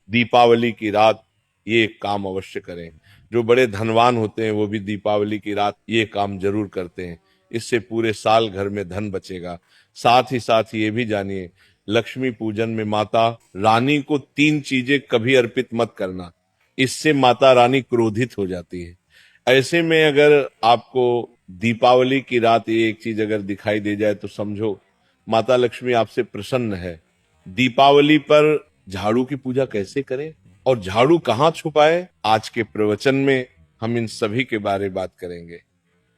दीपावली की रात ये काम अवश्य करें। जो बड़े धनवान होते हैं वो भी दीपावली की रात ये काम जरूर करते हैं। इससे पूरे साल घर में धन बचेगा। साथ ही ये भी जानिए, लक्ष्मी पूजन में माता रानी को 3 चीजें कभी अर्पित मत करना, इससे माता रानी क्रोधित हो जाती है। ऐसे में अगर आपको दीपावली की रात ये एक चीज अगर दिखाई दे जाए तो समझो माता लक्ष्मी आपसे प्रसन्न है। दीपावली पर झाड़ू की पूजा कैसे करें और झाड़ू कहाँ छुपाए, आज के प्रवचन में हम इन सभी के बारे में बात करेंगे।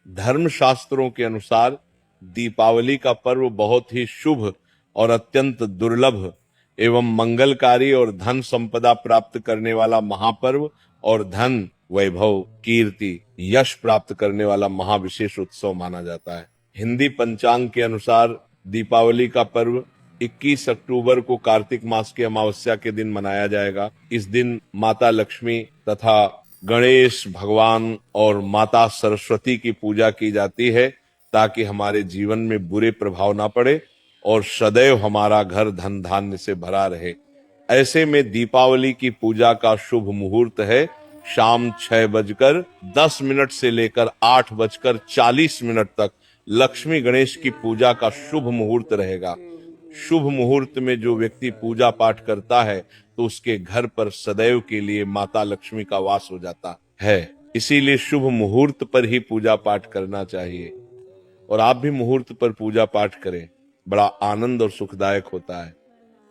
धर्म शास्त्रों के अनुसार दीपावली का पर्व बहुत ही शुभ और अत्यंत दुर्लभ एवं मंगलकारी और धन संपदा प्राप्त करने वाला महापर्व और धन वैभव कीर्ति यश प्राप्त करने वाला महाविशेष उत्सव माना जाता है। हिंदी पंचांग के अनुसार दीपावली का पर्व 21 अक्टूबर को कार्तिक मास की अमावस्या के दिन मनाया जाएगा। इस दिन माता लक्ष्मी तथा गणेश भगवान और माता सरस्वती की पूजा की जाती है ताकि हमारे जीवन में बुरे प्रभाव ना पड़े और सदैव हमारा घर धन धान्य से भरा रहे। ऐसे में दीपावली की पूजा का शुभ मुहूर्त है शाम 6:10 से लेकर 8:40 तक लक्ष्मी गणेश की पूजा का शुभ मुहूर्त रहेगा। शुभ मुहूर्त में जो व्यक्ति पूजा पाठ करता है तो उसके घर पर सदैव के लिए माता लक्ष्मी का वास हो जाता है। इसीलिए शुभ मुहूर्त पर ही पूजा पाठ करना चाहिए और आप भी मुहूर्त पर पूजा पाठ करें, बड़ा आनंद और सुखदायक होता है।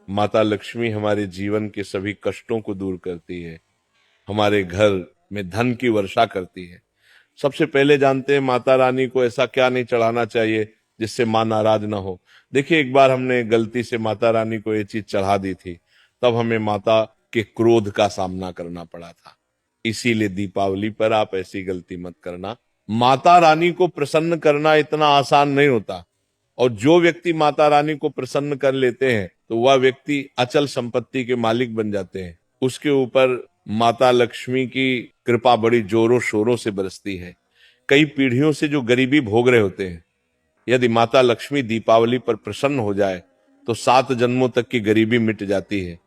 माता लक्ष्मी हमारे जीवन के सभी कष्टों को दूर करती है, हमारे घर में धन की वर्षा करती है। सबसे पहले जानते हैं माता रानी को ऐसा क्या नहीं चढ़ाना चाहिए जिससे मां नाराज ना हो। देखिए, एक बार हमने गलती से माता रानी को ये चीज चढ़ा दी थी, तब हमें माता के क्रोध का सामना करना पड़ा था। इसीलिए दीपावली पर आप ऐसी गलती मत करना। माता रानी को प्रसन्न करना इतना आसान नहीं होता और जो व्यक्ति माता रानी को प्रसन्न कर लेते हैं तो वह व्यक्ति अचल संपत्ति के मालिक बन जाते हैं। उसके ऊपर माता लक्ष्मी की कृपा बड़ी जोरों शोरों से बरसती है। कई पीढ़ियों से जो गरीबी भोग रहे होते हैं, यदि माता लक्ष्मी दीपावली पर प्रसन्न हो जाए तो 7 जन्मों तक की गरीबी मिट जाती है।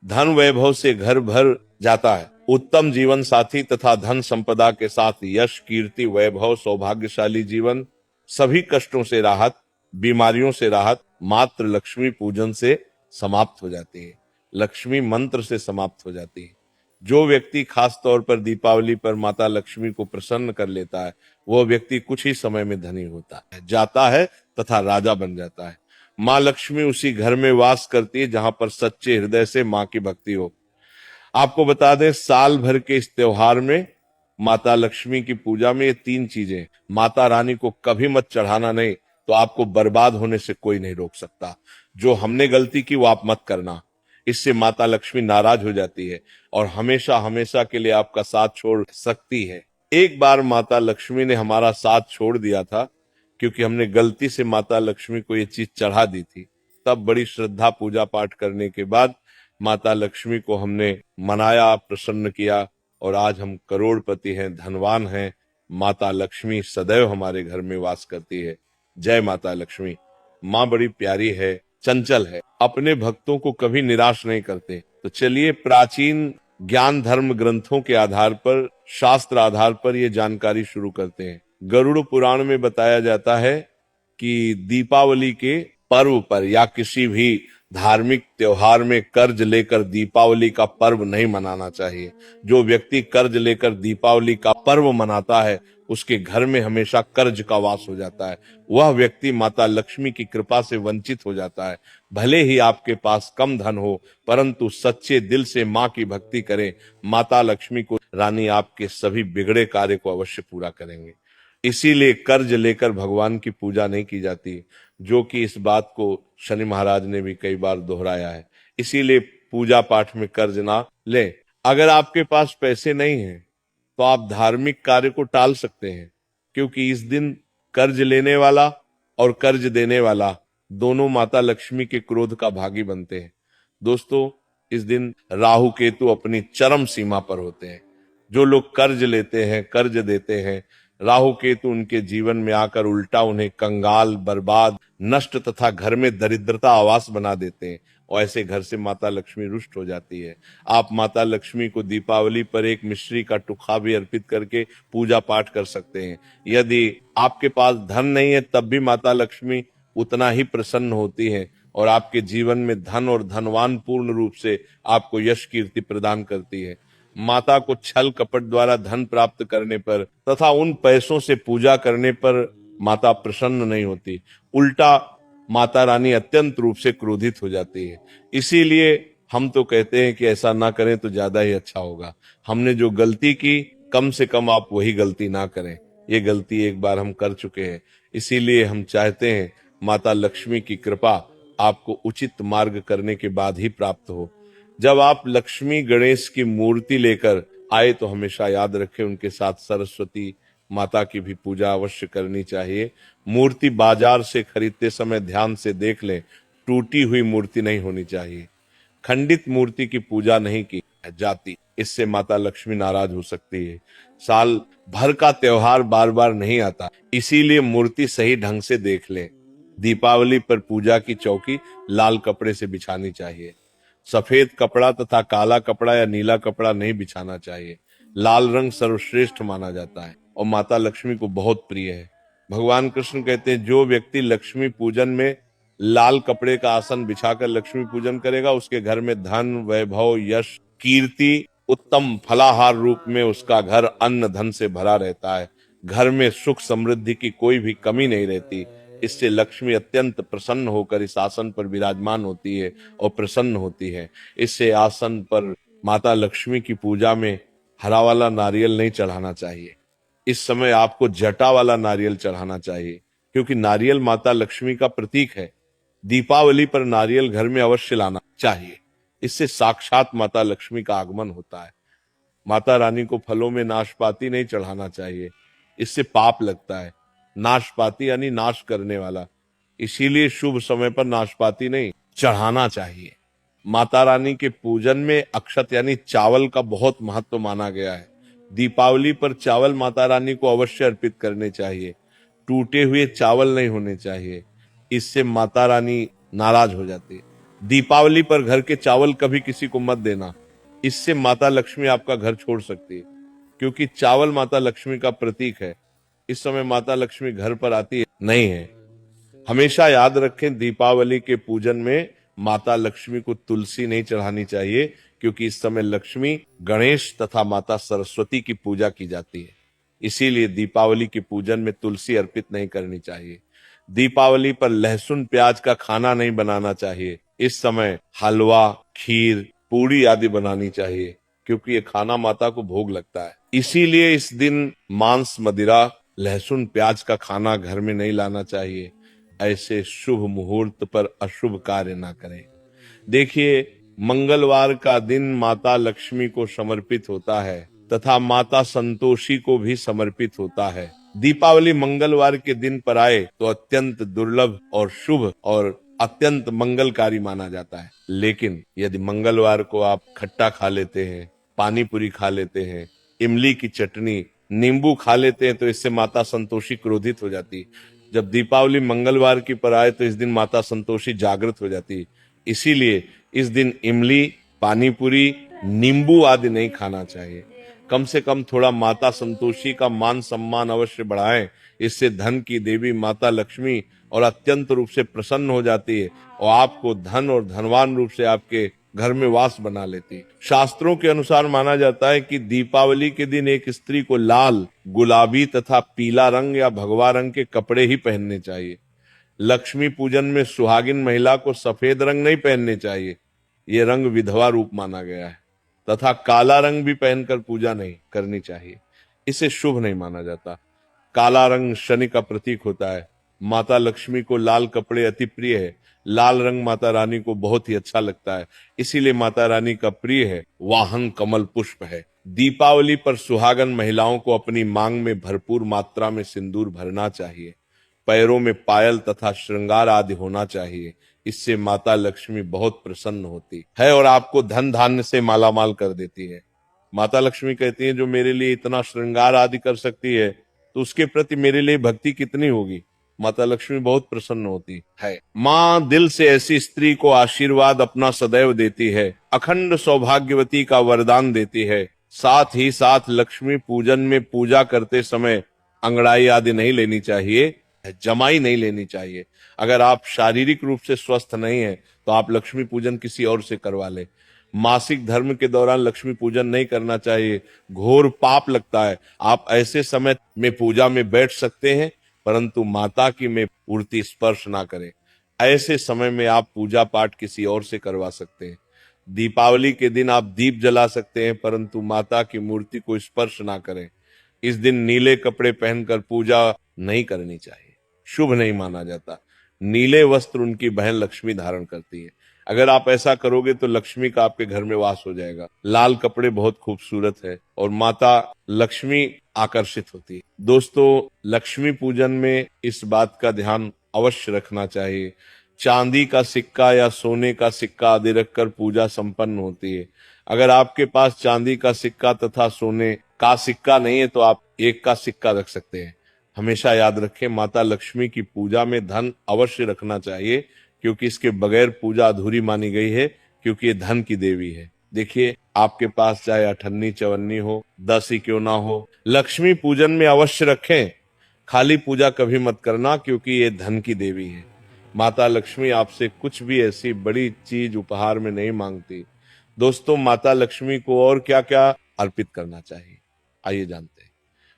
धन वैभव से घर भर जाता है। उत्तम जीवन साथी तथा धन संपदा के साथ यश कीर्ति वैभव सौभाग्यशाली जीवन, सभी कष्टों से राहत, बीमारियों से राहत मात्र लक्ष्मी पूजन से समाप्त हो जाती है, लक्ष्मी मंत्र से समाप्त हो जाती है। जो व्यक्ति खास तौर पर दीपावली पर माता लक्ष्मी को प्रसन्न कर लेता है वह व्यक्ति कुछ ही समय में धनी होता है, जाता है तथा राजा बन जाता है। माँ लक्ष्मी उसी घर में वास करती है जहां पर सच्चे हृदय से माँ की भक्ति हो। आपको बता दें, साल भर के इस त्योहार में माता लक्ष्मी की पूजा में ये 3 चीजें, माता रानी को कभी मत चढ़ाना नहीं तो आपको बर्बाद होने से कोई नहीं रोक सकता। जो हमने गलती की वो आप मत करना, इससे माता लक्ष्मी नाराज हो जाती है और हमेशा हमेशा के लिए आपका साथ छोड़ सकती है। एक बार माता लक्ष्मी ने हमारा साथ छोड़ दिया था क्योंकि हमने गलती से माता लक्ष्मी को ये चीज चढ़ा दी थी। तब बड़ी श्रद्धा पूजा पाठ करने के बाद माता लक्ष्मी को हमने मनाया, प्रसन्न किया और आज हम करोड़पति हैं, धनवान हैं। माता लक्ष्मी सदैव हमारे घर में वास करती है। जय माता लक्ष्मी। माँ बड़ी प्यारी है, चंचल है, अपने भक्तों को कभी निराश नहीं करते। तो चलिए प्राचीन ज्ञान धर्म ग्रंथों के आधार पर, शास्त्र आधार पर ये जानकारी शुरू करते हैं। गरुड़ पुराण में बताया जाता है कि दीपावली के पर्व पर या किसी भी धार्मिक त्योहार में कर्ज लेकर दीपावली का पर्व नहीं मनाना चाहिए। जो व्यक्ति कर्ज लेकर दीपावली का पर्व मनाता है उसके घर में हमेशा कर्ज का वास हो जाता है। वह व्यक्ति माता लक्ष्मी की कृपा से वंचित हो जाता है। भले ही आपके पास कम धन हो परंतु सच्चे दिल से माँ की भक्ति करें, माता लक्ष्मी को रानी आपके सभी बिगड़े कार्य को अवश्य पूरा करेंगे। इसीलिए कर्ज लेकर भगवान की पूजा नहीं की जाती, जो कि इस बात को शनि महाराज ने भी कई बार दोहराया है। इसीलिए पूजा पाठ में कर्ज ना लें। अगर आपके पास पैसे नहीं हैं तो आप धार्मिक कार्य को टाल सकते हैं, क्योंकि इस दिन कर्ज लेने वाला और कर्ज देने वाला दोनों माता लक्ष्मी के क्रोध का भागी बनते हैं। दोस्तों, इस दिन राहु केतु अपनी चरम सीमा पर होते हैं। जो लोग कर्ज लेते हैं, कर्ज देते हैं, राहु केतु उनके जीवन में आकर उल्टा उन्हें कंगाल, बर्बाद, नष्ट तथा घर में दरिद्रता आवास बना देते हैं और ऐसे घर से माता लक्ष्मी रुष्ट हो जाती है। आप माता लक्ष्मी को दीपावली पर एक मिश्री का टुकड़ा भी अर्पित करके पूजा पाठ कर सकते हैं। यदि आपके पास धन नहीं है तब भी माता लक्ष्मी उतना ही प्रसन्न होती है और आपके जीवन में धन और धनवान पूर्ण रूप से आपको यश कीर्ति प्रदान करती है। माता को छल कपट द्वारा धन प्राप्त करने पर तथा उन पैसों से पूजा करने पर माता प्रसन्न नहीं होती, उल्टा माता रानी अत्यंत रूप से क्रोधित हो जाती है। इसीलिए हम तो कहते हैं कि ऐसा ना करें तो ज्यादा ही अच्छा होगा। हमने जो गलती की कम से कम आप वही गलती ना करें। ये गलती एक बार हम कर चुके हैं, इसीलिए हम चाहते हैं माता लक्ष्मी की कृपा आपको उचित मार्ग करने के बाद ही प्राप्त हो। जब आप लक्ष्मी गणेश की मूर्ति लेकर आए तो हमेशा याद रखें उनके साथ सरस्वती माता की भी पूजा अवश्य करनी चाहिए। मूर्ति बाजार से खरीदते समय ध्यान से देख लें, टूटी हुई मूर्ति नहीं होनी चाहिए। खंडित मूर्ति की पूजा नहीं की जाती, इससे माता लक्ष्मी नाराज हो सकती है। साल भर का त्योहार बार बार नहीं आता, इसीलिए मूर्ति सही ढंग से देख लें। दीपावली पर पूजा की चौकी लाल कपड़े से बिछानी चाहिए। सफेद कपड़ा तथा काला कपड़ा या नीला कपड़ा नहीं बिछाना चाहिए। लाल रंग सर्वश्रेष्ठ माना जाता है और माता लक्ष्मी को बहुत प्रिय है। भगवान कृष्ण कहते हैं जो व्यक्ति लक्ष्मी पूजन में लाल कपड़े का आसन बिछाकर लक्ष्मी पूजन करेगा उसके घर में धन वैभव यश कीर्ति उत्तम फलाहार रूप में उसका घर अन्न धन से भरा रहता है। घर में सुख समृद्धि की कोई भी कमी नहीं रहती। इससे लक्ष्मी अत्यंत प्रसन्न होकर इस आसन पर विराजमान होती है और प्रसन्न होती है। इससे आसन पर माता लक्ष्मी की पूजा में हरा वाला नारियल नहीं चढ़ाना चाहिए। इस समय आपको जटा वाला नारियल चढ़ाना चाहिए, क्योंकि नारियल माता लक्ष्मी का प्रतीक है। दीपावली पर नारियल घर में अवश्य लाना चाहिए, इससे साक्षात माता लक्ष्मी का आगमन होता है। माता रानी को फलों में नाशपाती नहीं चढ़ाना चाहिए, इससे पाप लगता है। नाशपाती यानी नाश करने वाला, इसीलिए शुभ समय पर नाशपाती नहीं चढ़ाना चाहिए। माता रानी के पूजन में अक्षत यानी चावल का बहुत महत्व माना गया है। दीपावली पर चावल माता रानी को अवश्य अर्पित करने चाहिए। टूटे हुए चावल नहीं होने चाहिए, इससे माता रानी नाराज हो जाती है। दीपावली पर घर के चावल कभी किसी को मत देना, इससे माता लक्ष्मी आपका घर छोड़ सकती है, क्योंकि चावल माता लक्ष्मी का प्रतीक है। इस समय माता लक्ष्मी घर पर आती है नहीं है। हमेशा याद रखें दीपावली के पूजन में माता लक्ष्मी को तुलसी नहीं चढ़ानी चाहिए, क्योंकि इस समय लक्ष्मी गणेश तथा माता सरस्वती की पूजा की जाती है। इसीलिए दीपावली के पूजन में तुलसी अर्पित नहीं करनी चाहिए। दीपावली पर लहसुन प्याज का खाना नहीं बनाना चाहिए। इस समय हलवा खीर पूरी आदि बनानी चाहिए, क्योंकि ये खाना माता को भोग लगता है। इसीलिए इस दिन मांस मदिरा लहसुन प्याज का खाना घर में नहीं लाना चाहिए। ऐसे शुभ मुहूर्त पर अशुभ कार्य ना करें। देखिए, मंगलवार का दिन माता लक्ष्मी को समर्पित होता है तथा माता संतोषी को भी समर्पित होता है। दीपावली मंगलवार के दिन पर आए तो अत्यंत दुर्लभ और शुभ और अत्यंत मंगलकारी माना जाता है। लेकिन यदि मंगलवार को आप खट्टा खा लेते हैं, पानी पूरी खा लेते हैं, इमली की चटनी नींबू खा लेते हैं तो इससे माता संतोषी क्रोधित हो जाती है। जब दीपावली मंगलवार की पर आए तो इस दिन माता संतोषी जागृत हो जाती है। इसीलिए इस दिन इमली पानी पूरी नींबू आदि नहीं खाना चाहिए। कम से कम थोड़ा माता संतोषी का मान सम्मान अवश्य बढ़ाएं। इससे धन की देवी माता लक्ष्मी और अत्यंत रूप से प्रसन्न हो जाती है और आपको धन और धनवान रूप से आपके घर में वास बना लेती है। शास्त्रों के अनुसार माना जाता है कि दीपावली के दिन एक स्त्री को लाल, गुलाबी तथा पीला रंग या भगवा रंग के कपड़े ही पहनने चाहिए। लक्ष्मी पूजन में सुहागिन महिला को सफेद रंग नहीं पहनने चाहिए, ये रंग विधवा रूप माना गया है। तथा काला रंग भी पहनकर पूजा नहीं करनी चाहिए, इसे शुभ नहीं माना जाता। काला रंग शनि का प्रतीक होता है। माता लक्ष्मी को लाल कपड़े अति प्रिय है। लाल रंग माता रानी को बहुत ही अच्छा लगता है, इसीलिए माता रानी का प्रिय है वाहन कमल पुष्प है। दीपावली पर सुहागन महिलाओं को अपनी मांग में भरपूर मात्रा में सिंदूर भरना चाहिए। पैरों में पायल तथा श्रृंगार आदि होना चाहिए, इससे माता लक्ष्मी बहुत प्रसन्न होती है और आपको धन धान्य से मालामाल कर देती है। माता लक्ष्मी कहती है जो मेरे लिए इतना श्रृंगार आदि कर सकती है तो उसके प्रति मेरे लिए भक्ति कितनी होगी। माता लक्ष्मी बहुत प्रसन्न होती है। माँ दिल से ऐसी स्त्री को आशीर्वाद अपना सदैव देती है, अखंड सौभाग्यवती का वरदान देती है। साथ ही साथ लक्ष्मी पूजन में पूजा करते समय अंगड़ाई आदि नहीं लेनी चाहिए, जमाई नहीं लेनी चाहिए। अगर आप शारीरिक रूप से स्वस्थ नहीं है तो आप लक्ष्मी पूजन किसी और से करवा ले। मासिक धर्म के दौरान लक्ष्मी पूजन नहीं करना चाहिए, घोर पाप लगता है। आप ऐसे समय में पूजा में बैठ सकते हैं, परंतु माता की में मूर्ति स्पर्श ना करें। ऐसे समय में आप पूजा पाठ किसी और से करवा सकते हैं। दीपावली के दिन आप दीप जला सकते हैं, परंतु माता की मूर्ति को स्पर्श ना करें। इस दिन नीले कपड़े पहनकर पूजा नहीं करनी चाहिए, शुभ नहीं माना जाता। नीले वस्त्र उनकी बहन लक्ष्मी धारण करती है। अगर आप ऐसा करोगे तो लक्ष्मी का आपके घर में वास हो जाएगा। लाल कपड़े बहुत खूबसूरत है और माता लक्ष्मी आकर्षित होती है। दोस्तों, लक्ष्मी पूजन में इस बात का ध्यान अवश्य रखना चाहिए, चांदी का सिक्का या सोने का सिक्का आदि रखकर पूजा संपन्न होती है। अगर आपके पास चांदी का सिक्का तथा सोने का सिक्का नहीं है तो आप एक का सिक्का रख सकते हैं। हमेशा याद रखें, माता लक्ष्मी की पूजा में धन अवश्य रखना चाहिए, क्योंकि इसके बगैर पूजा अधूरी मानी गई है, क्योंकि ये धन की देवी है। देखिए, आपके पास चाहे अठन्नी चवन्नी हो, 10 ही क्यों ना हो, लक्ष्मी पूजन में अवश्य रखें। खाली पूजा कभी मत करना, क्योंकि ये धन की देवी है। माता लक्ष्मी आपसे कुछ भी ऐसी बड़ी चीज उपहार में नहीं मांगती। दोस्तों, माता लक्ष्मी को और क्या क्या अर्पित करना चाहिए, आइए जानते हैं।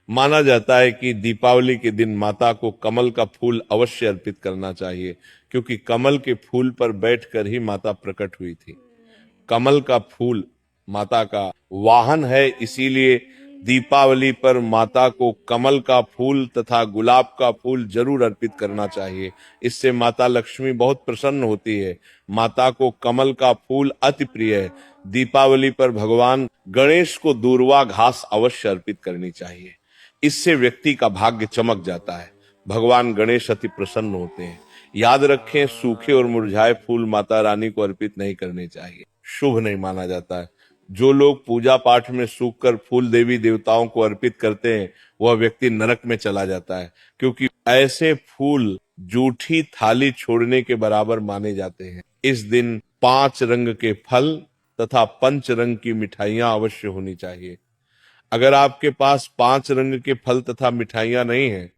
माना जाता है कि दीपावली के दिन माता को कमल का फूल अवश्य अर्पित करना चाहिए, क्योंकि कमल के फूल पर बैठकर ही माता प्रकट हुई थी। कमल का फूल माता का वाहन है, इसीलिए दीपावली पर माता को कमल का फूल तथा गुलाब का फूल जरूर अर्पित करना चाहिए। इससे माता लक्ष्मी बहुत प्रसन्न होती है। माता को कमल का फूल अति प्रिय है। दीपावली पर भगवान गणेश को दूर्वा घास अवश्य अर्पित करनी चाहिए। इससे व्यक्ति का भाग्य चमक जाता है। भगवान गणेश अति प्रसन्न होते हैं। याद रखें, सूखे और मुरझाए फूल माता रानी को अर्पित नहीं करने चाहिए, शुभ नहीं माना जाता है। जो लोग पूजा पाठ में सूखकर फूल देवी देवताओं को अर्पित करते हैं, वह व्यक्ति नरक में चला जाता है, क्योंकि ऐसे फूल जूठी थाली छोड़ने के बराबर माने जाते हैं। इस दिन 5 रंग के फल तथा 5 रंग की मिठाइयां अवश्य होनी चाहिए। अगर आपके पास 5 रंग के फल तथा मिठाइयां नहीं है